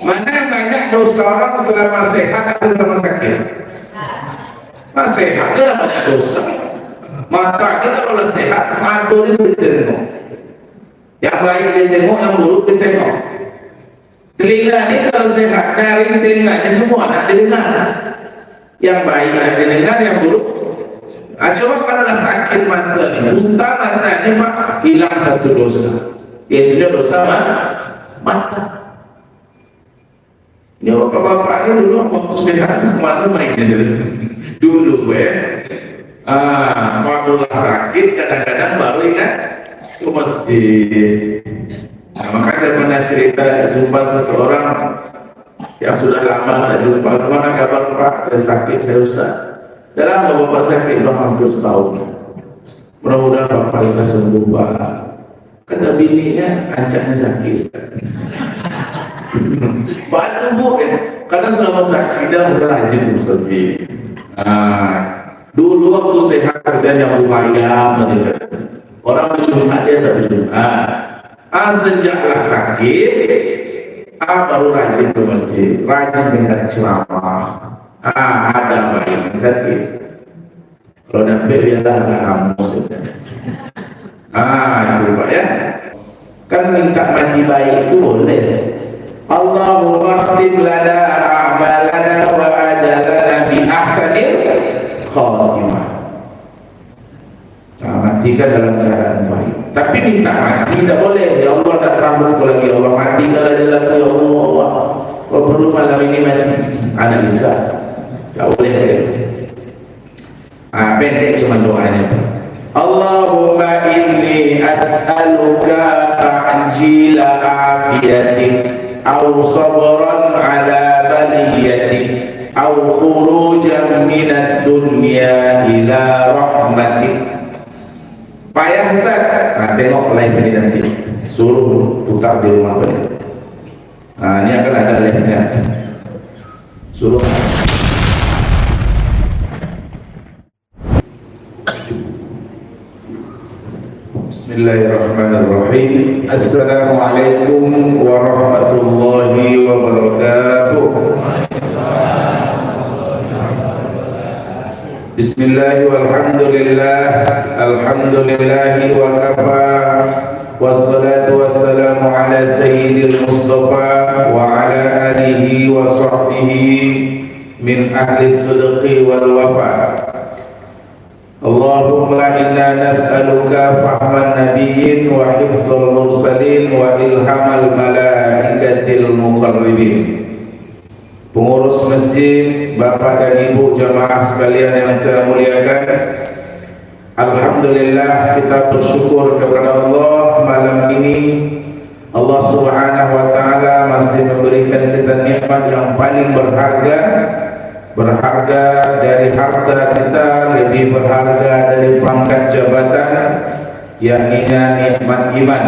Mana banyak dosa orang selama sehat atau selama sakit? Nah, sehat dia banyak dosa. Mata dia kalau sehat, satu dia ditengok. Yang baik ditengok, yang buruk ditengok. Telinga ini kalau sehat, dari telinganya semua nak didengar. Yang baik nak didengar, yang buruk. Nah, coba kalau dah sakit mata ni, buta matanya pak, hilang satu dosa. Itu dosa mata. Ya bapak-bapak ini dulu waktu sehat kemana mainnya dulu waktu sakit kadang-kadang baru ingat ke masjid. Nah, maka saya pernah cerita jumpa seseorang yang sudah lama tak jumpa. Mana kabar Pak? Ada sakit saya Ustaz. Dalam bapak sakit sudah hampir setahun. Mudah-mudahan bapak kita sembuh Pak. Kata bininya ancaknya sakit Ustaz. Bantu bu, karena selama sakit dia udah rajin Ustaz. Dulu waktu sehat dia yang lumayan, orang berjumpa dia tak berjumpa. Sejaklah sakit, baru rajin ke masjid, rajin dengar ceramah. Ada apa yang sakit? Kalau dapat biarlah agak ramus. Itu Pak ya. Kan minta mati baik itu boleh. Allahumma khtim lana a'malana wa ajalana bi ahsanil khatimah. Matikan dalam keadaan baik. Tapi minta mati tak boleh. Ya Allah tak terambut lagi. Allah mati kalau jalan ya Allah. Kau perlu malam ini mati. Anak bisa. Tak boleh. Pendek cuma doanya. Allahumma inni as'aluka ta'jila afiyatik أو صبرا على بليتك أو خروجا من الدنيا إلى رحمتك. Payah Ustaz. Tengok live ini nanti. Suruh putar di rumah ini. Ini akan ada live-nya. Suruh. Bismillahirrahmanirrahim. Assalamualaikum warahmatullahi wabarakatuh. Bismillah walhamdulillah. Alhamdulillahi wa kafa. Wassalatu wassalamu ala sayyidil mustafa wa ala alihi wa sahbihi min ahli sidqi wal wafa. Allahumma inna nas'aluka fahman nabiyyin wa hifzul mursalin wa ilhamal malaikatil muqarribin. Pengurus masjid, bapak dan ibu jamaah sekalian yang saya muliakan, alhamdulillah kita bersyukur kepada Allah malam ini Allah subhanahu wa ta'ala masih memberikan kita nikmat yang paling berharga dari harta kita, lebih berharga dari pangkat jabatan, yakni nikmat iman.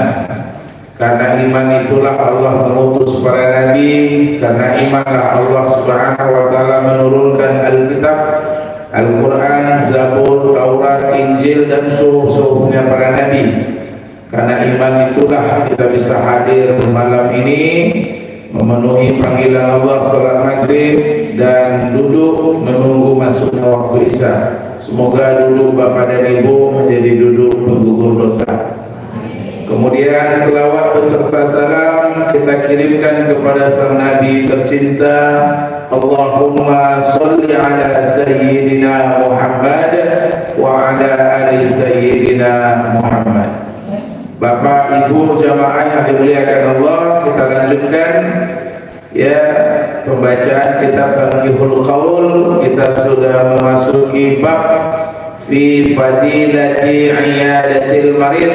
Karena iman itulah Allah mengutus para nabi, karena imanlah Allah subhanahu wa ta'ala menurunkan Alkitab, Al-Quran, Zabur, Taurat, Injil dan suhuf-suhufnya para nabi. Karena iman itulah kita bisa hadir malam ini memenuhi panggilan Allah salat maghrib dan duduk menunggu masuknya waktu isya. Semoga duduk bapak dan ibu menjadi duduk penggugur dosa. Kemudian selawat beserta salam kita kirimkan kepada sang Nabi tercinta. Allahumma sholli ala sayyidina Muhammad wa ala ali sayyidina Muhammad. Bapak Ibu jamaah yang dimuliakan Allah, kita lanjutkan ya pembacaan kitab Tanqihul Qaul. Kita sudah memasuki bab fi fadilati iyadatil marid,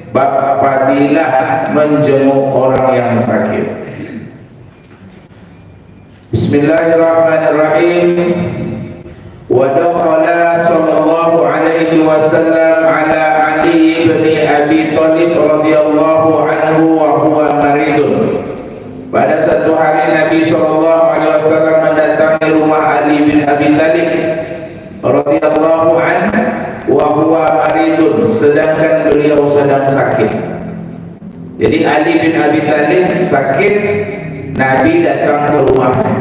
bab fadilah menjenguk orang yang sakit. Bismillahirrahmanirrahim. Wa dakhala sallallahu alaihi wasallam ala Ali bin Abi Thalib radhiyallahu anhu wa huwa maridun. Pada satu hari Nabi sallallahu alaihi wasallam mendatangi rumah Ali bin Abi Thalib radhiyallahu anhu wa huwa maridun, sedangkan beliau sedang sakit. Jadi Ali bin Abi Thalib sakit Nabi datang ke rumahnya.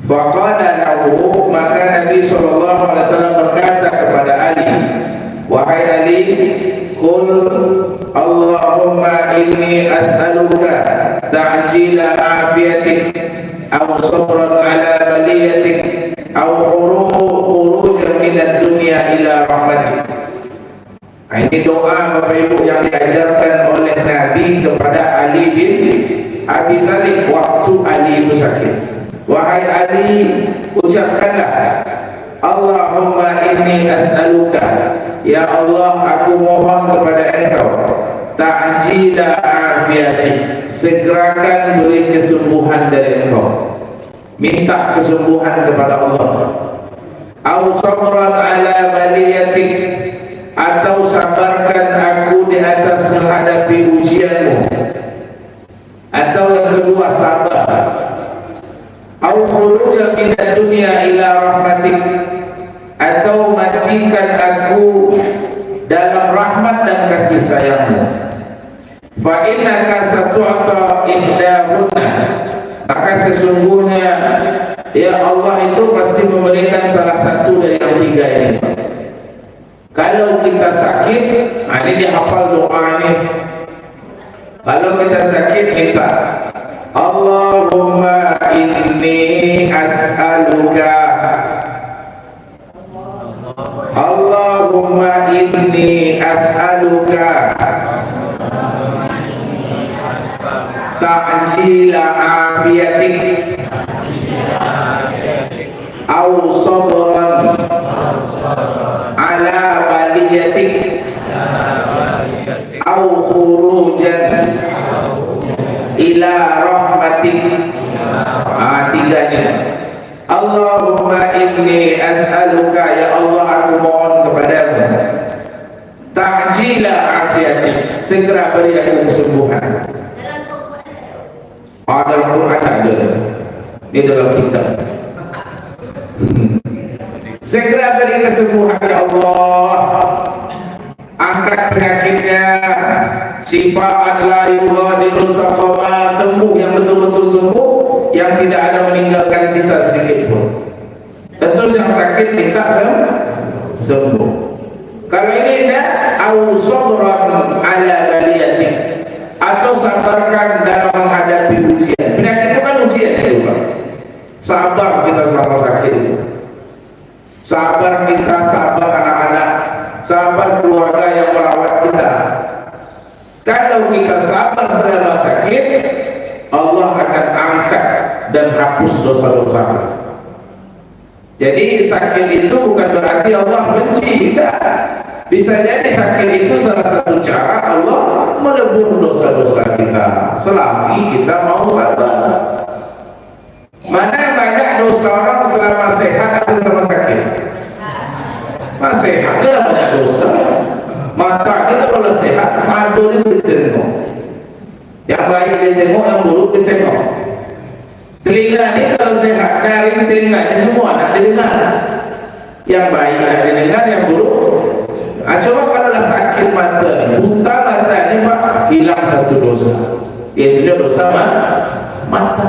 Faqala lahu, maka Nabi SAW berkata kepada Ali, wahai Ali, qul Allahumma inni as'aluka ta'jila afiyatik aw sabran ala baliyatik aw khurujan minad dunya ila rahmatik. Ini doa Bapak Ibu yang diajarkan oleh Nabi kepada Ali bin Abi Thalib waktu Ali itu sakit. Wahai Ali, ucapkanlah, Allahumma inni as'aluka, ya Allah, aku mohon kepada Engkau, ta'jila afiyatik, segerakan beri kesembuhan dari Engkau. Minta kesembuhan kepada Allah. Au sabran ala baliyatik, atau sabarkan aku di atas menghadapi ujianmu. Atau yang kedua, sabar. Au khuruja minad dunya ila rahmatik, atau matikan aku dalam rahmat dan kasih sayangmu. Fa innaka satu'ta ihdahunna, maka sesungguhnya ya Allah itu pasti memberikan salah satu dari yang tiga ini. Kalau kita sakit, ini dia hafal doa ini. Kalau kita sakit, minta Allahumma inni as'aluka, Allahumma inni as'aluka ta'jila afiyatik au sabran ala baliyatik au khurujan ila rahmatik. Tiga ni. Allahumma inni as'aluka, ya Allah, aku mohon kepadamu, ta'jila afiyatik, segera beri aku kesembuhan. Dalam Quran ada, ini dalam kitab. Segera beri kesembuhan ya Allah, angkat penyakitnya, syifaan la yughadiru saqama, sembuh yang betul-betul sembuh, yang tidak ada meninggalkan sisa sedikit pun. Tentu yang sakit minta sembuh. Kalau ini tidak, au sabran ala baliyatik, atau sabarkan dalam menghadapi ujian. Penyakit itu kan ujian itu, Pak. Sabar kita selama sakit itu. Sabar kita, sabar anak-anak, sabar keluarga yang merawat kita. Kalau kita sabar selama sakit, Allah akan angkat dan hapus dosa-dosa. Jadi sakit itu bukan berarti Allah benci kita. Bisa jadi sakit itu salah satu cara Allah melebur dosa-dosa kita, selagi kita mau sabar. Mana banyak dosa orang selama sehat atau selama sakit? Mas sehat dia banyak dosa. Mata kita kalau sehat, saldo dia ditengok. Yang baik dia tengok, yang buruk dia tengok. Telinga ni kalau sehat, nyaring telinga ni semua nak didengar. Yang baik nak didengar, yang buruk. Coba kalau lah sakit mata ni, buta mata ni, Pak, hilang satu dosa. Itu dia dosa mata.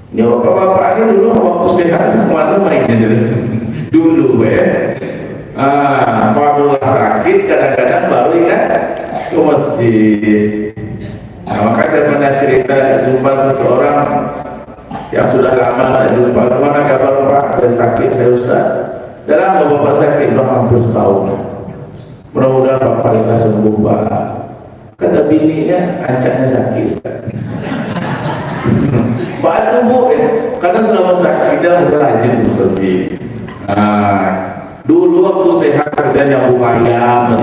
Ya bapak-bapak ni dulu waktu sehat kemana mainnya dulu barulah sakit, kadang-kadang baru ingat ke masjid. Maka saya pernah cerita jumpa seseorang yang sudah lama tak jumpa. Mana kabar Pak? Ada sakit saya Ustaz. Dalam bapak sakit hampir setahun. Mudah-mudahan bapak kita sembuh Pak. Kata bininya, ancaknya sakit Ustaz. Pak tunggu karena selama sakit dia udah rajin Ustaz. Dulu waktu sehat kita nyambung ayam,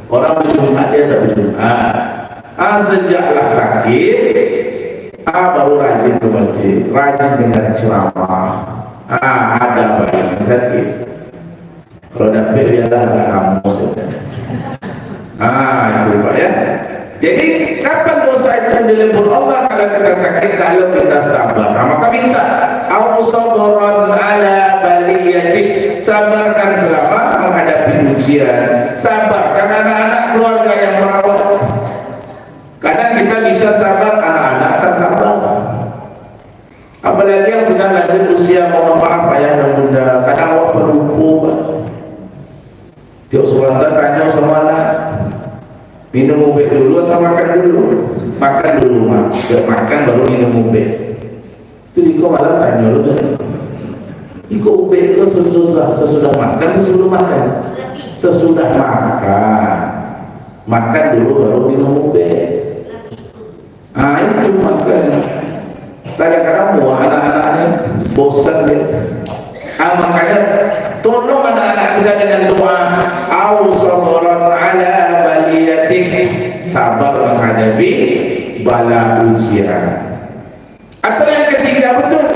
orang berjumpa dia tak berjumpa. Sejaklah sakit, baru rajin ke masjid, rajin dengar ceramah. Ada bayi sakit, kalau dapet dia dah agak ramus. Itu Pak ya. Jadi kapan dosa itu dilebur Allah? Kalau kita sakit, kalau kita sabar. Maka minta au sabran ala baliyatik, sabarkan selama menghadapi ujian. Sabarkan anak-anak keluarga yang merawat. Kadang kita bisa sabar anak-anak Minum obat dulu atau makan dulu? Makan dulu, makan baru minum obat. Itu Iko malah tanya lu kan, Iko obat itu sesudah makan atau sebelum makan? Sesudah makan. Makan dulu baru minum obat. Itu makan. Kadang-kadang mau anak-anaknya bosan ya. Makanya tolong anak-anak kita dengan doa, au sabran ala baliyatik, sabar menghadapi bala ujian. Atau yang ketiga betul,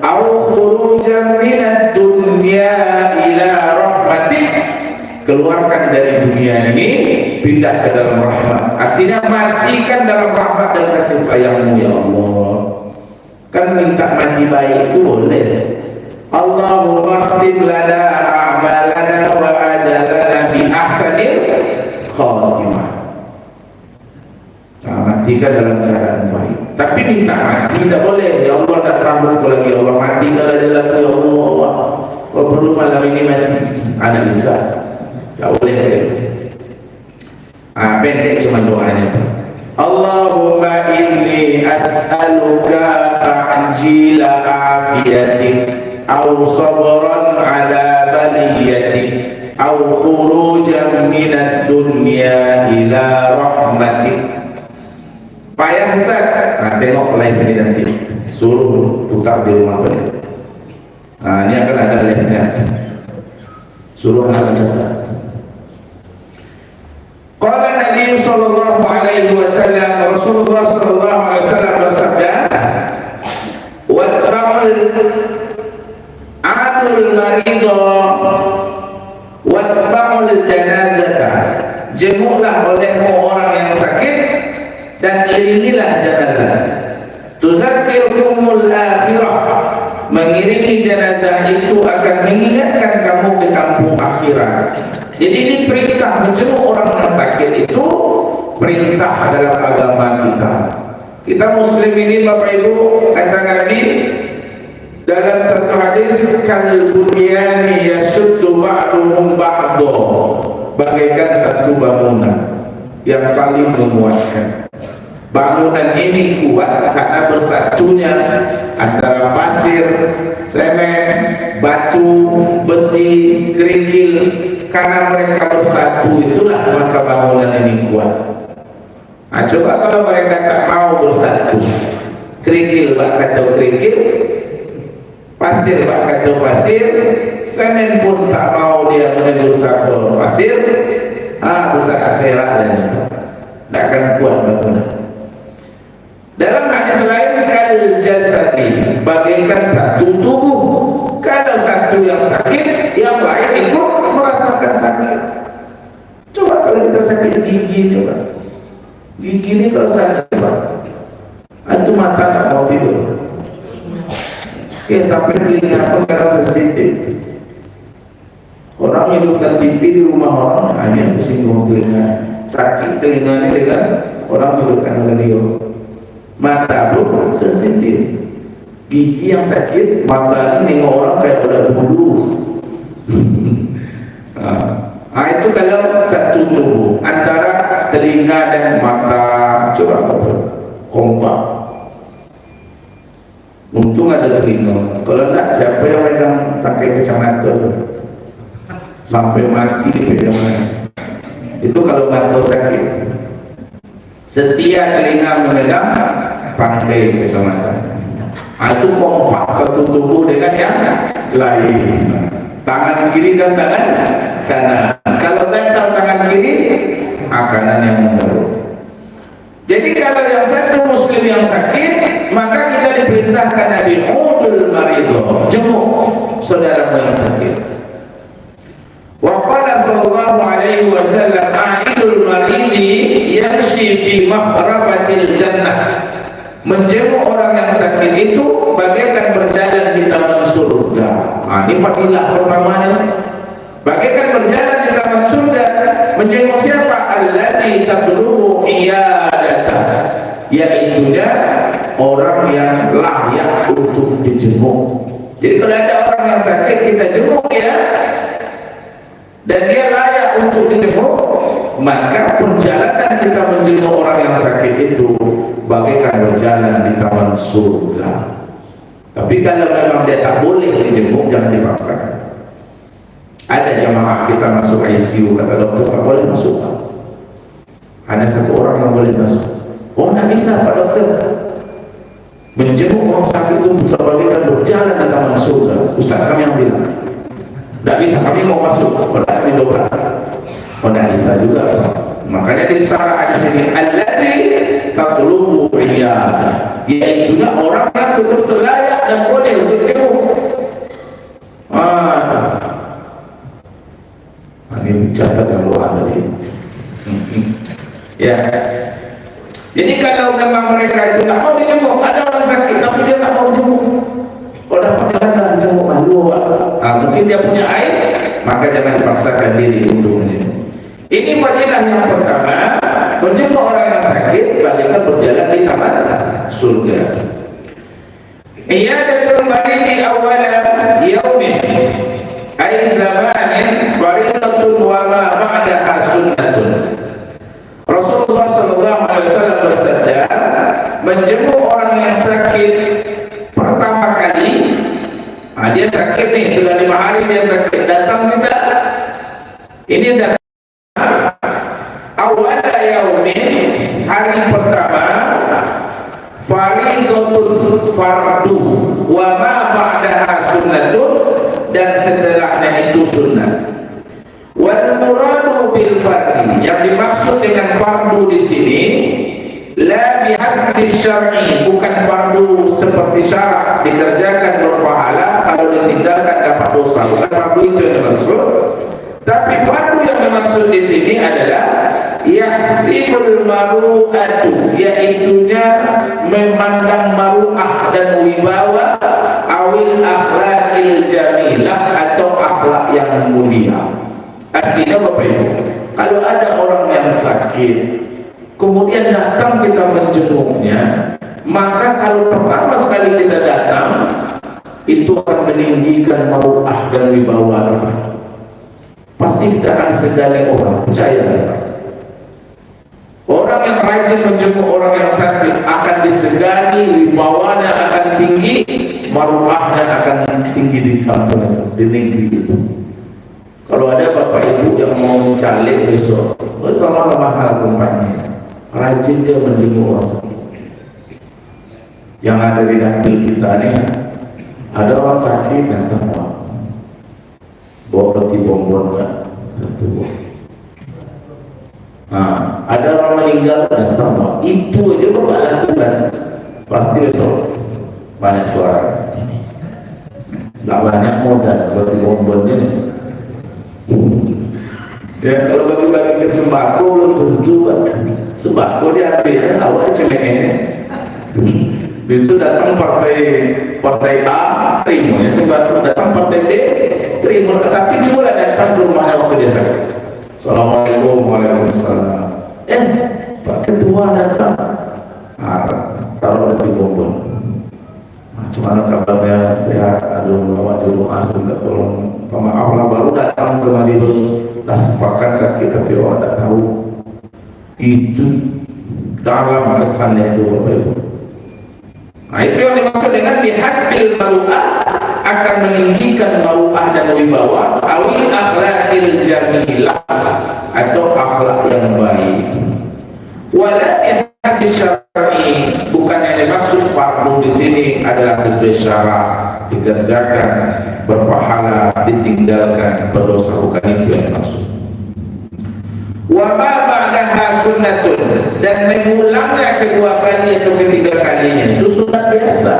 au khurujan minad dunya ila rahmatik, keluarkan dari dunia ini pindah ke dalam rahmat. Artinya matikan dalam rahmat dan kasih sayangmu ya Allah. Kan minta mati baik itu boleh. Allahumma khtim lana a'malana wa ajalana bi ahsanil khatimah. Matikan dalam keadaan baik. Tapi minta mati tidak boleh. Ya Allah tak terambutku lagi. Ya Allah mati kalau jalanku ya Allah. Kau perlu malam ini mati. Ada bisa. Tak boleh. Pendek cuma doanya. Allahumma inni as'aluka ta'jila afiyatik, au sabran ala baliyatik, au khurujan minad dunya ila rahmatik. Payah Ustaz? Tengok live ini nanti. Suruh putar di rumah apa ini. Ini akan ada live-nya. Suruh anak baca. Qala Nabi sallallahu alaihi wasallam, Rasulullah sallallahu alaihi wasallam bersabda, "Watsba'ul adul marido, watsba'ul janazata." Jenguklah olehmu orang yang sakit dan iringilah jenazah. Tuzakkirukumul akhirah, mengiringi jenazah itu akan mengingatkan kamu ke kampung akhirat. Jadi ini perintah menjenguk orang yang sakit itu perintah dalam agama kita. Kita muslim ini Bapak Ibu, kata Nabi dalam satu hadis, kal bunyani yashuddu ba'duhum ba'do, bagaikan satu bangunan yang saling menguatkan. Bangunan ini kuat karena bersatunya antara pasir, semen, batu, besi, kerikil. Karena mereka bersatu itulah maka bangunan ini kuat. Coba kalau mereka tak mau bersatu, kerikil bak kata kerikil, pasir bak kata pasir, semen pun tak mau dia menegur satu pasir, besar serak dan tak akan kuat bangunan. Dalam hadis lain, kal jasadi, bagaikan satu tubuh. Kalau satu yang sakit, yang lain ikut merasakan sakit. Coba kalau kita sakit gigi, coba gigi ini kalau sakit, itu mata tak mau tidur. Sampai telinga pun karena sensitif. Orang hidupkan TV di rumah orang hanya tersinggung telinga, sakit telinga ini dengan orang hidupkan radio. Mata pun sensitif. Gigi yang sakit, mata ini nengok orang kayak udah bulu. Itu kalau satu tubuh antara telinga dan mata, coba kompak. Untung ada telinga. Kalau tidak, siapa yang megang pakai kacamata sampai mati dipegang. Itu kalau mata sakit. Setiap telinga memegang pakai kacamata. Itu kompak satu tubuh dengan yang lain. Tangan kiri dan tangan kanan. Kalau tempel tangan kiri, kanan yang mengeruk. Jadi kalau yang satu muslim yang sakit, maka kita diperintahkan Nabi udul marido, jenguk saudaramu yang sakit. Wa qala sallallahu alaihi wasallam, a'idul maridi yamshi fi maghrabatil jannah. Menjenguk orang yang sakit itu bagaikan berjalan di taman surga. Ini fadilah pertamanya. Bagaikan berjalan di taman surga. Menjenguk siapa? Allati tadlubu iyadata, yaitu orang yang layak untuk dijenguk. Jadi kalau ada orang yang sakit kita jenguk ya, dan dia layak untuk dijenguk, maka perjalanan kita menjenguk orang yang sakit itu bagaikan berjalan di taman surga. Tapi kalau memang dia tak boleh dijenguk, jangan dipaksakan. Ada jamaah kita masuk ICU, kata dokter tak boleh masuk. Hanya satu orang yang boleh masuk. Oh, tak bisa Pak Dokter. Menjenguk orang sakit itu bisa bagaikan berjalan di taman surga. Ustaz kami yang bilang tak bisa, kami mau masuk, padahal kami dobrak. Oh, tak bisa juga. Makanya di syarah ada sini alladzi tatlubu iyadah, yaitu orang yang betul-betul layak dan boleh untuk jenguk. Ini catat yang doa tadi. Ya. Jadi kalau memang mereka itu tak mau dijenguk, ada orang sakit tapi dia tak mau dijenguk, oh dapat jalan dijenguk malu. Mungkin dia punya aib, maka jangan dipaksakan diri untuk menjenguk. Ini fadilah yang pertama, menjenguk orang yang sakit bagaikan berjalan di taman surga. Iyadatul maridi awwala yaumin ay zamanin faridatun wa ma ba'daha sunnatun. Rasulullah SAW bersabda, menjenguk orang yang sakit pertama kali, dia sakit nih, sudah 5 hari dia sakit, datang kita, ini datang awal yaumin, hari pertama, faridatun fardu, wa ma ba'daha sunnatun, dan setelahnya itu sunnah. Wal muradu bil fardi, yang dimaksud dengan fardu di sini la bihasbi syar'i, bukan fardu seperti syarat dikerjakan berpahala, kalau ditinggalkan dapat dosa, bukan fardu itu yang dimaksud. Tapi fardu yang dimaksud di sini adalah yahsibul maru'atu, yaitunya memandang maru'ah dan wibawa, awil akhlaqil jamilah, atau akhlak yang mulia. Artinya Bapak Ibu, kalau ada orang yang sakit kemudian datang kita menjenguknya, maka kalau pertama sekali kita datang itu akan meninggikan maru'ah dan wibawa kita. Pasti kita akan segala orang, percaya Bapak. Orang yang rajin menjenguk orang yang sakit akan disegani, wibawanya akan tinggi, maru'ahnya akan tinggi di kampung, di negeri itu. Kalau ada bapak ibu yang mau caleg besok, sama mahal tempatnya, rajin dia menjenguk orang sakit. Yang ada di dapil kita nih, ada orang sakit datang, bawa peti bonbon kan, satu. Ada orang meninggal datang, itu aja bapak lakukan, pasti besok banyak suara. Nggak banyak modal peti bonbonnya nih. Ya, kalau bagi-bagikan sembako belum tentu sembako diambil awal cemeknya. Besok datang partai A terima ya sembako, datang partai B terima, tapi cuma datang ke rumahnya waktu dia sakit. Assalamualaikum, waalaikumsalam. Pak Ketua datang, taruh di bonbon. Gimana kabarnya, sehat? Aduh, bawa di rumah sebentar, tolong pemaaf lah, baru datang kemari, dah sepakat sakit tapi orang tak tahu. Itu dalam kesannya itu Bapak Ibu. Nah, itu yang dimaksud dengan bihasbil maru'ah, akan meninggikan maru'ah dan wibawa, awil akhlaqil jamilah, atau akhlak yang baik. Wala bihasbil syar'i, bukan yang dimaksud fardu di sini adalah sesuai syarat, dikerjakan berpahala, ditinggalkan berdosa, bukan itu yang dimaksud. Wa ma ba'daha sunnatun, dan mengulangnya kedua kali atau ketiga kalinya itu sunat biasa.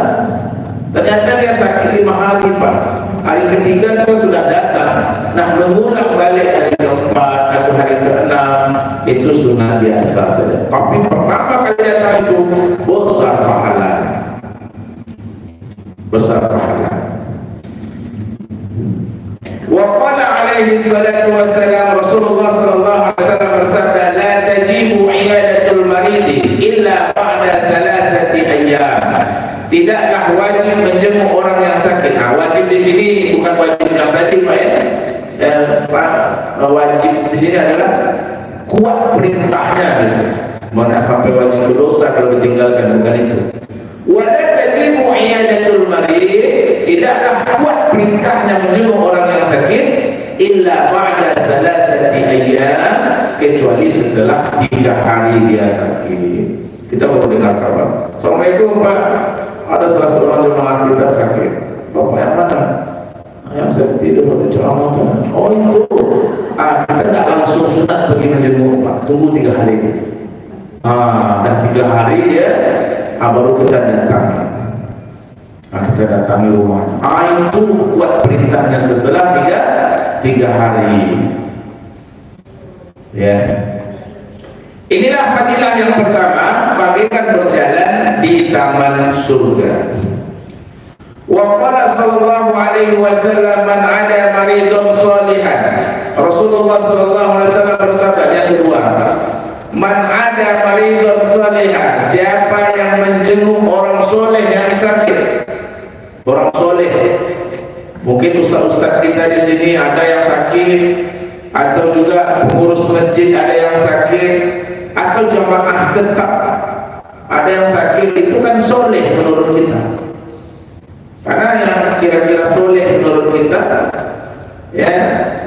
Ternyata dia sakit 5 hari Pak, hari ketiga kita sudah datang, nah mengulang balik hari keempat atau hari keenam itu sunat biasa saja. Tapi pertama kali datang itu besar pahalanya, besar pahala. Wa qala alaihi salatu wassalam, Rasulullah sallallahu alaihi wasallam bersabda, la tajibu iyadatul maridi illa ba'da 3 ayyam. Tidaklah wajib menjenguk orang yang sakit. Wajib di sini bukan wajib yang tadi Pak ya. Wajib di sini adalah kuat perintahnya gitu. Mana sampai wajib berdosa kalau ditinggalkan, bukan itu. Wala tajibu iyadatul marid, tidaklah kuat perintahnya menjenguk orang yang sakit illa ba'da salasati ayyam, kecuali setelah 3 hari dia sakit. Kita baru dengar kabar, Assalamualaikum Pak, ada salah seorang jemaah kita sakit. Bapak yang mana? Yang saya tidur waktu ceramah. Oh itu, kita tidak langsung sunat pergi menjenguk Pak, tunggu 3 hari. Dan 3 hari dia baru kita datang. Kita datangi rumahnya. Itu buat perintahnya setelah 3 hari. Ya. Inilah fadilah yang pertama, bagaikan berjalan di taman surga. Wa qala sallallahu alaihi wasallam, man ada maridun shalihan. Rasulullah sallallahu alaihi wasallam bersabda yang kedua, man ada maridun shalihan, siapa yang menjenguk orang soleh yang sakit. Orang soleh, mungkin ustaz-ustaz kita di sini ada yang sakit, atau juga pengurus masjid ada yang sakit, atau jamaah tetap ada yang sakit. Itu kan soleh menurut kita. Karena yang kira-kira soleh menurut kita, ya,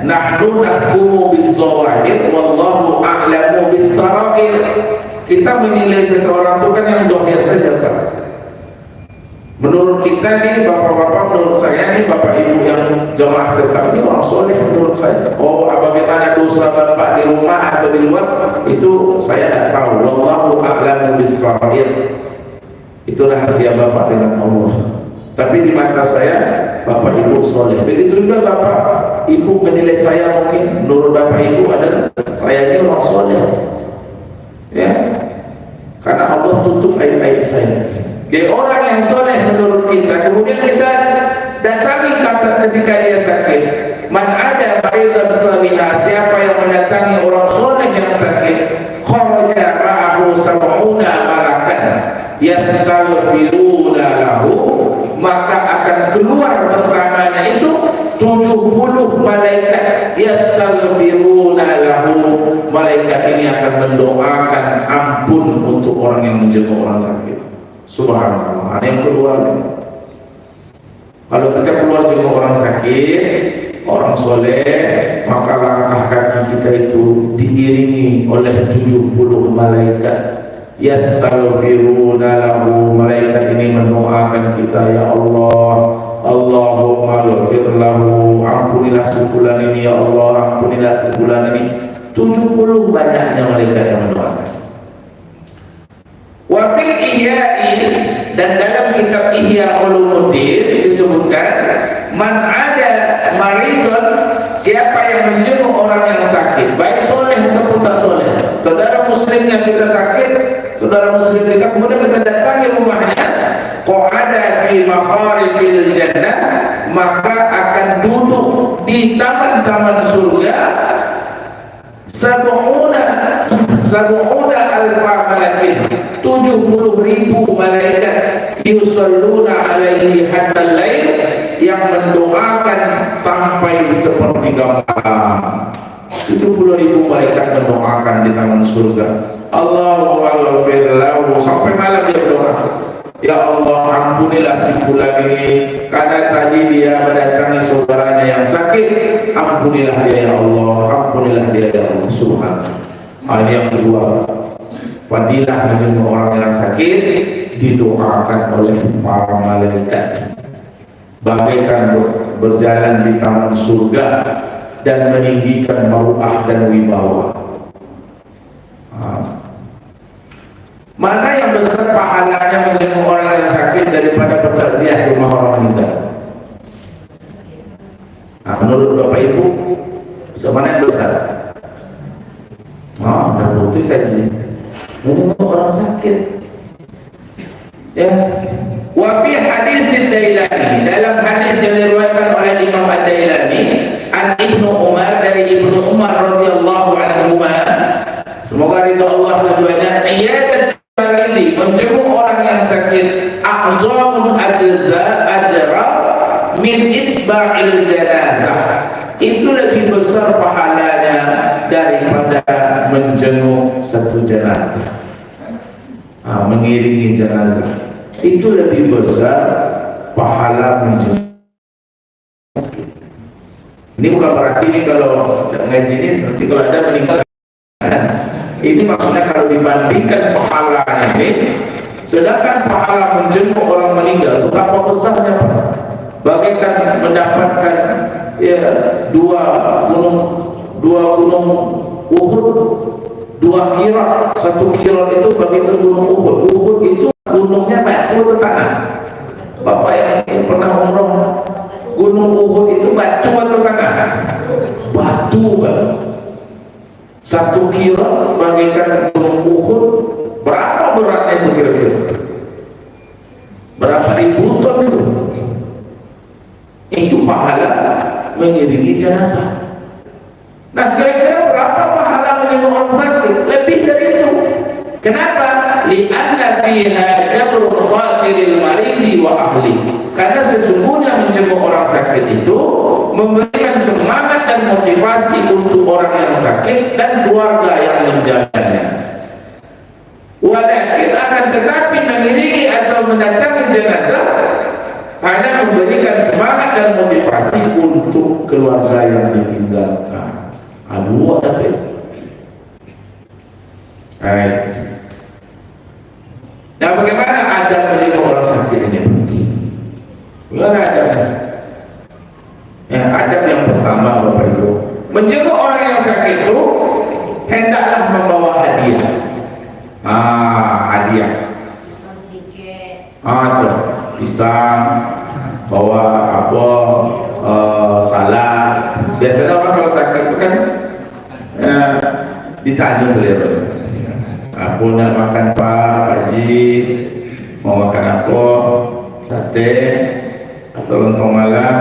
nahnu nahkumu bizzawahir wallahu a'lamu bissarair. Kita menilai seseorang itu kan yang zahir saja, Pak. Menurut kita nih, bapak-bapak, menurut saya nih, bapak ibu yang jamaah tetap ini orang soleh menurut saya. Oh, bagaimana dosa bapak di rumah atau di luar, itu saya tidak tahu. Wallahu a'lamu bissarair. Itu rahasia bapak dengan Allah. Tapi di mata saya, bapak ibu soleh. Begitu juga bapak ibu menilai saya, mungkin menurut bapak ibu adalah saya ini orang soleh. Ya, karena Allah tutup aib-aib saya. Jadi orang yang soleh menurut kita, kemudian kita datangi ketika dia sakit. Man ada maridan salihah, siapa yang mendatangi orang soleh yang sakit, kharaja ma'ahu sab'una malakan yastaghfiruna lahu, maka akan keluar bersamanya itu 70 malaikat yastaghfiruna lahu. Malaikat ini akan mendoakan ampun untuk orang yang menjenguk orang sakit. Subhanallah. Ada yang keluar. Kalau kita keluar jenguk orang sakit, orang soleh, maka langkah kaki kita itu diiringi oleh 70 malaikat yastaghfiruna lahu. Malaikat ini mendoakan kita, ya Allah, Allahumma ghfir lahu, ampunilah sebulan ini ya Allah, ampunilah sebulan ini. 70 banyaknya malaikat yang mendoakan. Wa fil ihya'i, dan dalam kitab Ihya Ulumuddin disebutkan, man ada maridun, siapa yang menjenguk orang yang sakit, baik soleh ataupun tak soleh. Saudara muslimnya kita sakit, saudara muslim kita, kemudian kita datangi rumahnya, qa'ada fi makharifil jannah, maka akan duduk di taman-taman surga sab'una alfa malakin, 70.000 malaikat yusalluna alaihi hatta lail, yang mendoakan sampai sepertiga malam. 70.000 malaikat mendoakan di taman surga. Allahumma ghfir lahu, sampai malam dia berdoa, ya Allah, ampunilah si fulan ini karena tadi dia mendatangi saudaranya yang sakit. Ampunilah dia ya Allah, ampunilah dia ya Allah. Subhanallah. Ini yang kedua, fadilah menjenguk orang yang sakit didoakan oleh para malaikat, bagaikan berjalan di taman surga dan meninggikan maruah dan wibawa. Mana yang besar pahalanya menjenguk orang yang sakit daripada bertakziah di rumah orang meninggal? Menurut Bapak Ibu, mana yang besar? Dan bukti kaji menjenguk orang sakit. Ya. Wa fi hadits Dailani, dalam hadis yang diriwayatkan oleh Imam Ad-Dailani, an Ibnu Umar, dari Ibnu Umar radhiyallahu anhu, semoga ridha Allah keduanya, iyadat maridi, menjenguk orang yang sakit, a'zamun ajra min itba'il janazah, itu lebih besar pahalanya daripada satu jenazah, mengiringi jenazah, itu lebih besar pahala menjenguk. Ini bukan berarti ini kalau ngaji ini nanti kalau ada meninggal. Ini maksudnya kalau dibandingkan pahala ini, sedangkan pahala menjenguk orang meninggal itu apa besarnya, Pak? Bagaikan mendapatkan ya dua gunung Uhud, 2 kira, 1 kira itu bagaikan gunung Uhud. Uhud itu gunungnya batu atau tanah? Bapak yang pernah umroh, gunung Uhud itu batu atau tanah? Batu, Pak. 1 kira bagaikan gunung Uhud. Berapa beratnya itu kira-kira? Berapa ribu ton itu? Itu pahala mengiringi jenazah. Nah, kira-kira berapa pahala menjenguk orang sakit? Lebih dari itu. Kenapa? Li'anna fiha jabrul khatiril maridi wa ahli. Karena sesungguhnya menjenguk orang sakit itu memberikan semangat dan motivasi untuk orang yang sakit dan keluarga yang menjaganya. Walakin akan tetapi mengiringi atau mendatangi jenazah hanya memberikan semangat dan motivasi untuk keluarga yang ditinggalkan. Aduh, ada apa? Baik. Nah, bagaimana adab menjenguk orang sakit ini? Bagaimana adabnya? Ya, adab yang pertama, Bapak Ibu, menjenguk orang yang sakit itu hendaklah membawa hadiah. Hadiah. Tuh, pisang, bawa apa? Salad. Biasanya orang kalau sakit itu kan ditanya selera. Aku nak makan Pak Haji, mau makan apa? Sate atau lontong malam.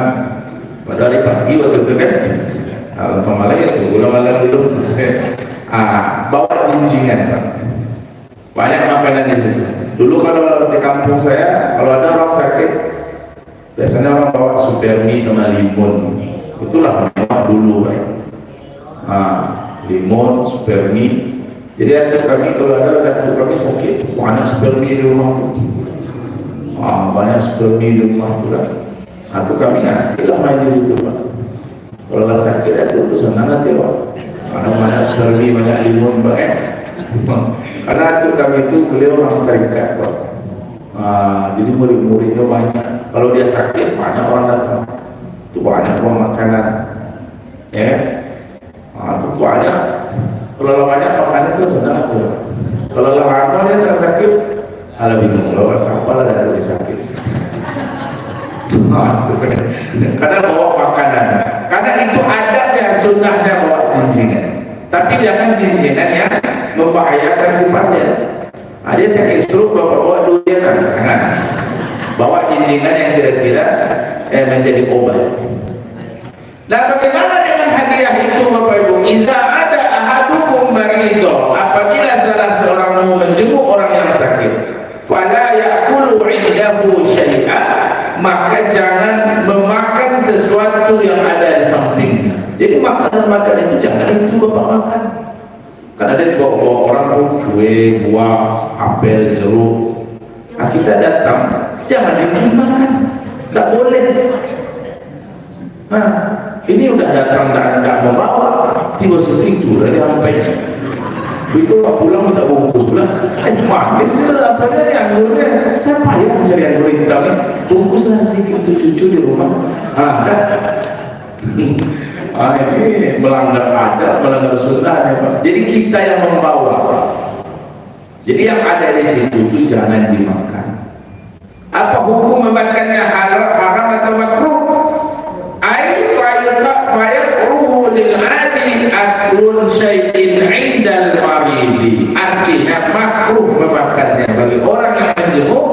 Pada hari pagi waktu itu kan, lontong malam ya tunggu malam dulu. Bawa jinjingan, Pak. Banyak makanan di situ. Dulu kalau di kampung saya, kalau ada orang sakit, biasanya orang bawa supermi sama limun. Itulah mewah dulu, Pak. Limun, supermi. Jadi ada kami kalau ada kami sakit, banyak supermi di rumah tuh. Banyak supermi di rumah tuh kan. Itu kami ngasih lah main di situ, Pak. Kalau sakit itu tuh senang hati, Pak. Karena banyak supermi, banyak limun, Pak. Karena itu kami itu beliau orang terikat, Pak. Jadi murid-muridnya banyak. Kalau dia sakit banyak orang datang. Itu banyak uang makanan, ya. Itu banyak. Kalau banyak makanan itu senang aja. Kalau lama dia tak sakit, bingung. Kalau kapal ada yang sakit. Karena bawa makanan. Karena itu adabnya, sunnahnya bawa jinjingan. Tapi jangan jinjingan yang membahayakan si pasien. Dia sakit stroke, bawa durian, jangan. Bawa jinjingan yang kira-kira menjadi obat. Nah, bagaimana dengan hadiah itu, Bapak Ibu? Jika ada ahadukum marido, apabila salah seorang mau menjenguk orang yang sakit, fala ya'kulu 'indahu syai'a, maka jangan memakan sesuatu yang ada di sampingnya. Jadi makanan-makanan itu jangan itu Bapak makan. Karena ada bawa orang pun kue, buah, apel, jeruk. Kita datang, jangan dimakan, tak boleh. Ini udah datang tak membawa, tiba seperti itu dari sampai. Itu Pak pulang minta bungkus pulang. Manis itu apanya nih anggurnya? Saya payah mencari anggur hitam. Bungkuslah sedikit untuk cucu di rumah. Ini melanggar adat, melanggar sunnah, ya Pak. Jadi kita yang membawa. Jadi yang ada di situ itu jangan dimakan. Apa hukum memakannya haram atau makruh? Fayaqruhu lil-'adi aklun syai'in 'indal maridi. Artinya makruh memakannya bagi orang yang menjenguk,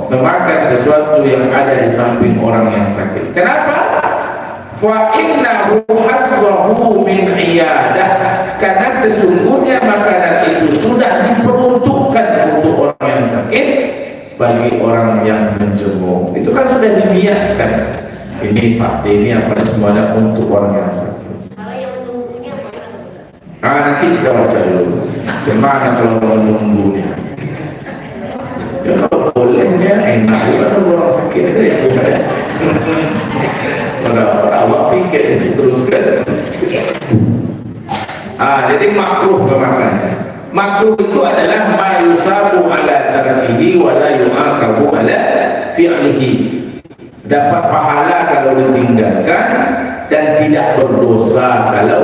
memakan sesuatu yang ada di samping orang yang sakit. Kenapa? Fa innahu hadzahu min iyadah. Karena sesungguhnya makanan itu sudah diperuntukkan untuk orang yang sakit, bagi orang yang menjenguk. Itu kan sudah diniatkan. Ini sakit, ini apa semuanya untuk orang yang sakit. Kalau yang menunggunya nanti kita baca dulu. Gimana kalau menunggunya? Ya kalau bolehnya enak, kalau orang sakit itu ya. Pada awak pikir teruskan. Jadi makruh kemakan. Makruh itu adalah ma yusabu ala tarkihi wa la yu'aqabu ala fi'lihi. Dapat pahala kalau ditinggalkan dan tidak berdosa kalau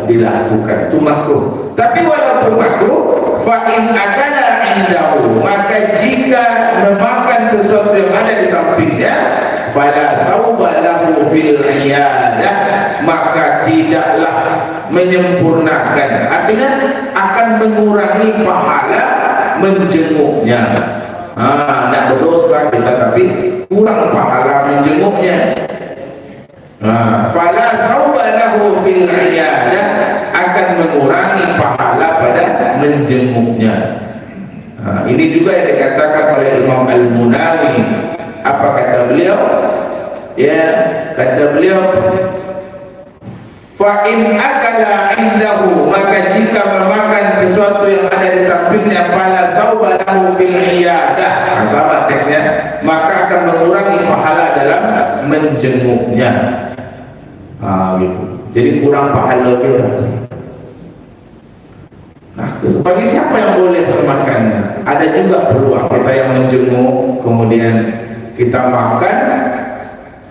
dilakukan. Itu makruh. Tapi walaupun makruh, fa in akala indahu, maka jika memakan sesuatu yang ada di sampingnya, fala sauba lahu fil iyadah, maka tidaklah menyempurnakan, artinya akan mengurangi pahala menjenguknya. Tidak berdosa kita, tapi kurang pahala menjenguknya. Fala sauba lahu fil iyadah, akan mengurangi pahala pada menjenguknya. Ini juga yang dikatakan oleh Imam Al-Munawi. Apa kata beliau? Ya, kata beliau, fa in akala indahu, maka jika memakan sesuatu yang ada di sampingnya, fala sauba lahu fil iyadah, sahabat teksnya, maka akan mengurangi pahala dalam menjenguknya. Gitu. Jadi kurang pahala kita. Nah, bagi siapa yang boleh bermakan? Ada juga peluang kita yang menjenguk, kemudian kita makan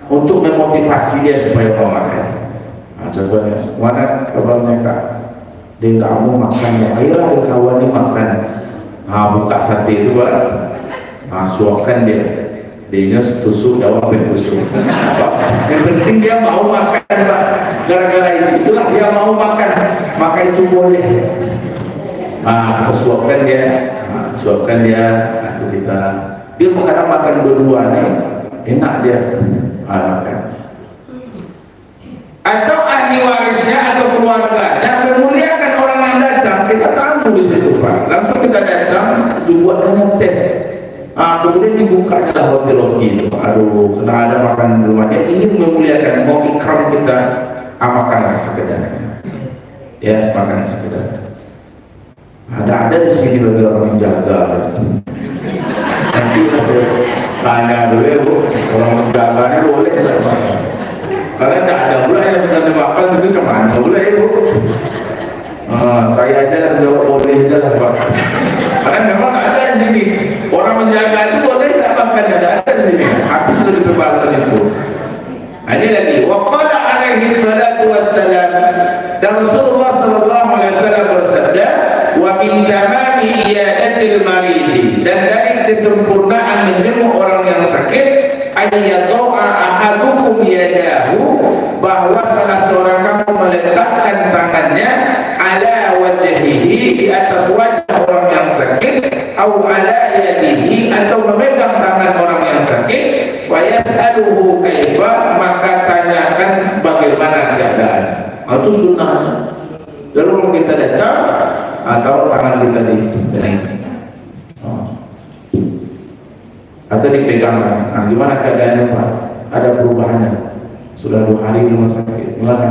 untuk memotivasi dia supaya mau makan. Contohnya, mana kabarnya kak? Dia tak mau makan ya, ayolah kawan ni makan. Buka sate itu pak, suapkan dia. Dia tusuk jawab tusuk. Yang penting dia mau makan pak. Gara-gara itulah dia mau makan, maka itu boleh. Kita suapkan dia, atau dia makan berdua nih, enak dia makan. Atau ahli warisnya atau keluarga yang memuliakan orang yang datang, kita tamu di situ pak, langsung kita datang dibuatkan teh, kemudian dibukanya lah roti-roti itu. Aduh, kena ada makan di rumah, dia ingin memuliakan, mau ikram kita, makan sekedar, ya makan sekedar. Ada di sini bagi orang menjaga. Nanti saya tanya dulu ya bu, orang menjaganya boleh tidak pak? Karena tidak ada pula yang bukan dimakan itu kemana boleh ya bu? Saya aja dan jawab boleh aja lah pak. Karena memang ada di sini orang menjaga itu boleh tidak makan, ada di sini. Habis dari pembahasan itu. Ini lagi. Waqala alaihi salatu wassalam, dan Rasulullah sallallahu alaihi wasallam bersabda, wa min tamami iyadatil maridi, dan dari kesempurnaan menjenguk orang yang sakit, ayyadha'a ahadukum yadahu, bahwa salah seorang kamu meletakkan tangannya ala wajhihi, di atas wajah orang yang sakit, au ala yadihi, atau memegang tangan orang yang sakit, fa yas'aluhu kaifa, maka tanyakan bagaimana keadaan. Itu sunnahnya. Lalu kalau kita datang, atau tangan kita atau dipegang, gimana keadaannya pak? Ada perubahannya? Sudah 2 hari di rumah sakit, gimana?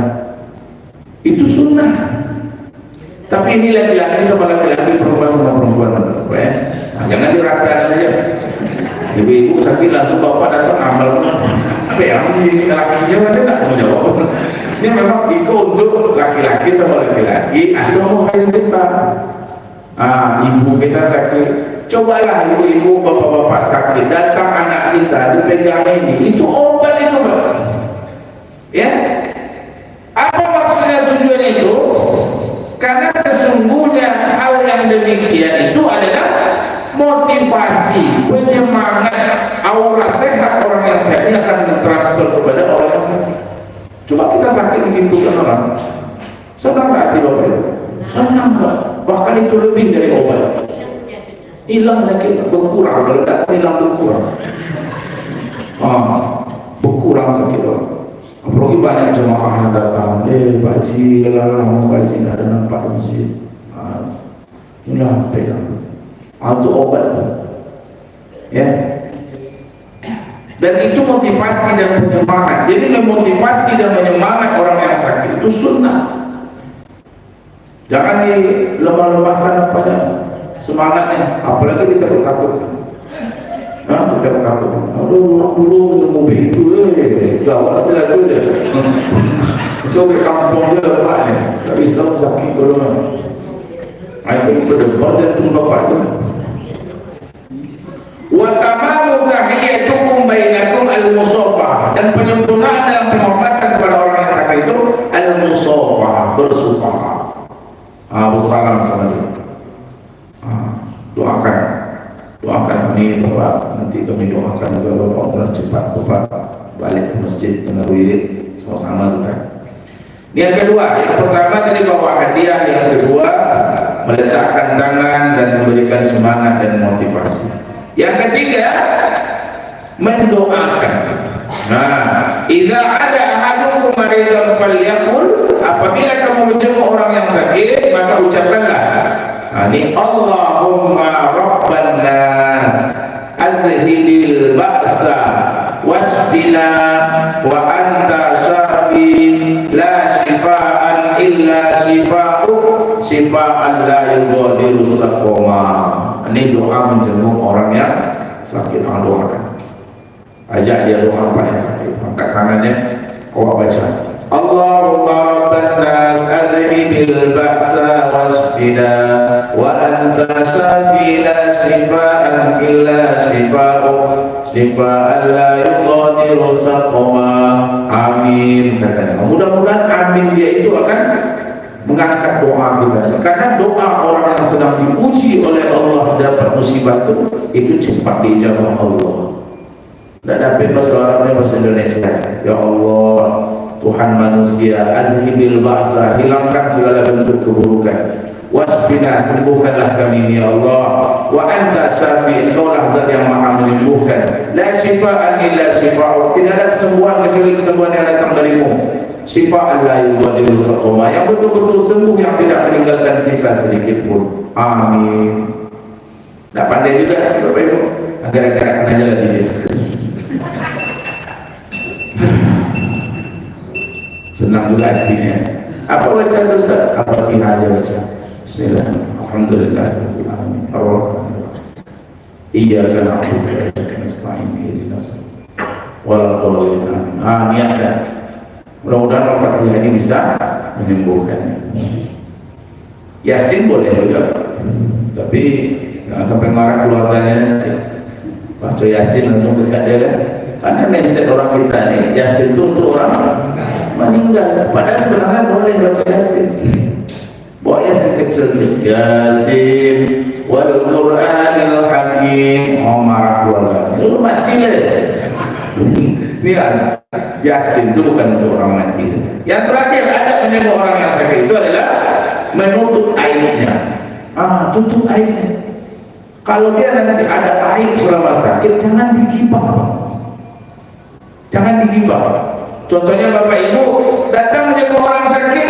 Itu sunnah. Tapi ini laki-laki sama laki-laki, perempuan sama perempuan, ya? Jangan dirata saja. Ibu-ibu sakit langsung bapak datang amal. Apa yang ini lakinya ada tak mau jawab? Ini memang itu untuk laki-laki sama laki-laki. Ada mau hari kita, ibu kita sakit, cobalah ibu-ibu bapak-bapak sakit, datang anak kita dipegang ini, itu obat itu pak. Ya, apa maksudnya tujuan itu? Karena sesungguhnya hal yang demikian itu adalah motivasi, penyemangat, aura sehat. Orang yang sehat ini akan mentransfer kepada orang yang sakit. Coba kita sakit begitu kan orang, senang hati bapak, senang pak. Bahkan itu lebih dari obat. Hilang sakit, berkurang, meledak, hilang berkurang. Berkurang sakit pak. Apalagi banyak jemaah yang datang, Pak Haji, mau Pak Haji nggak ada nampak di masjid. Inilah pegang. Itu obat, ya. Dan itu motivasi dan penyemangat. Jadi memotivasi dan menyemangat orang yang sakit itu sunnah. Jangan dilemah-lemahkan apa semangatnya, apalagi kita takut. Kita takut. Aduh, dulu minum mobil itu, gawat setelah itu dia. Coba kampung dia lepasnya, tak bisa sakit dulu. Itu berdebar dan tumpah bapak itu. Wa tamamu tahiyyatukum bainakum al-musafah, dan penyempurnaan dalam penghormatan kepada orang yang sakit itu al-musafah, bersumpah. Bersalam sama dia. Doakan ini Bapak, nanti kami doakan juga Bapak mudah cepat Bapak balik ke masjid dengan wirid sama-sama kita. Yang kedua, yang pertama tadi bawa hadiah, yang kedua meletakkan tangan dan memberikan semangat dan motivasi. Yang ketiga, mendoakan. Idza ada ahadukum maridan falyaqul, apabila kamu menjenguk orang yang sakit, maka ucapkanlah, ini Allahumma rabban nas azhibil ba'sa wasfina wa anta syafi la shifaan illa shifa'uk shifaan la yughadiru saqama. Ini doa menjenguk orang yang sakit. Doakan, ajak dia doa apa yang sakit, angkat tangannya, awak baca Allahumma rabban nas azhibil ba'sa wasfina wa anta syafi la shifaan illa shifa'uk shifaan la yughadiru saqama. Amin, katanya. Mudah-mudahan amin dia itu akan mengangkat doa kita, karena doa orang yang sedang dipuji oleh Allah dapat musibah itu cepat dijawab Allah. Tidak dapat bahasa Arabnya, bahasa Indonesia. Ya Allah, Tuhan manusia, azhibil ba'sa, hilangkan segala bentuk keburukan. Wasbina, sembuhkanlah kami ya Allah. Wa anta syafi, engkaulah zat yang maha menyembuhkan. La shifaan illa shifa'uk, tidak ada kesembuhan kecuali kesembuhan yang datang darimu. Shifaan la yughadiru saqama, yang betul-betul sembuh, yang tidak meninggalkan sisa sedikit pun. Amin. Tak pandai juga Bapak Ibu, agak-agak aja lagi dia. Senang juga hatinya. Apa baca Ustaz? Al-Fatihah aja baca. Bismillahirrahmanirrahim. Alhamdulillahirabbil alamin. Arrahmanirrahim. Iyyaka na'budu wa iyyaka nasta'in. Ihdinas siratal mustaqim. Niatkan. Mudah-mudahan Al-Fatihah ini bisa menyembuhkan. Yasin boleh juga, tapi jangan sampai marah keluarganya nanti. Baca Yasin langsung dekat dia kan? Karena mindset orang kita nih, Yasin itu untuk orang meninggal. Padahal sebenarnya boleh baca Yasin. Bawa Yasin kecil dulu. Yasin wal Qur'anil Hakim. Marah keluarga. Lu mati lah. Ini kan Yasin itu bukan untuk orang mati. Yang terakhir ada menyembuh orang yang sakit itu adalah menutup aibnya. Tutup aibnya. Kalau dia nanti ada aib selama sakit, jangan digibah. Jangan digibah. Contohnya Bapak Ibu datang menyembuh orang sakit,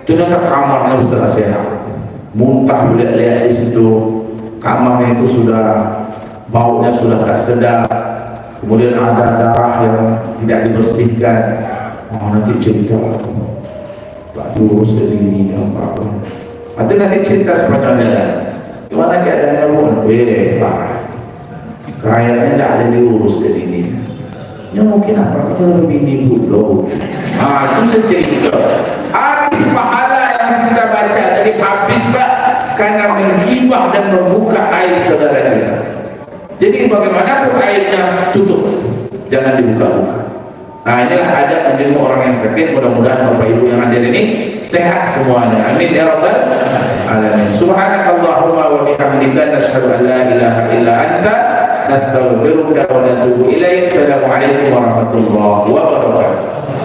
ternyata kamarnya sudah sehat, muntah lihat di situ, kamarnya itu sudah baunya sudah tak sedap, kemudian ada darah yang tidak dibersihkan. Nanti cerita Pak diurus dari ini apa. Nanti cerita sepanjang jalan. Gimana keadaannya pun? Pak, kayaknya tidak ada diurus dari ini. Ya mungkin apa? Kita lebih nipu loh. Itu secerita. Habis pahala yang kita baca tadi, habis Pak, karena menggibah dan membuka aib saudara kita. Jadi bagaimanapun aibnya tutup, jangan dibuka-buka. Inilah adab menjenguk orang yang sakit. Mudah-mudahan Bapak Ibu yang hadir ini sehat semuanya. Amin ya rabbal alamin. Subhanakallahumma wa bihamdika, nasyhadu an la ilaha illa anta, nastaghfiruka wa natubu ilaik. Assalamualaikum warahmatullahi wabarakatuh.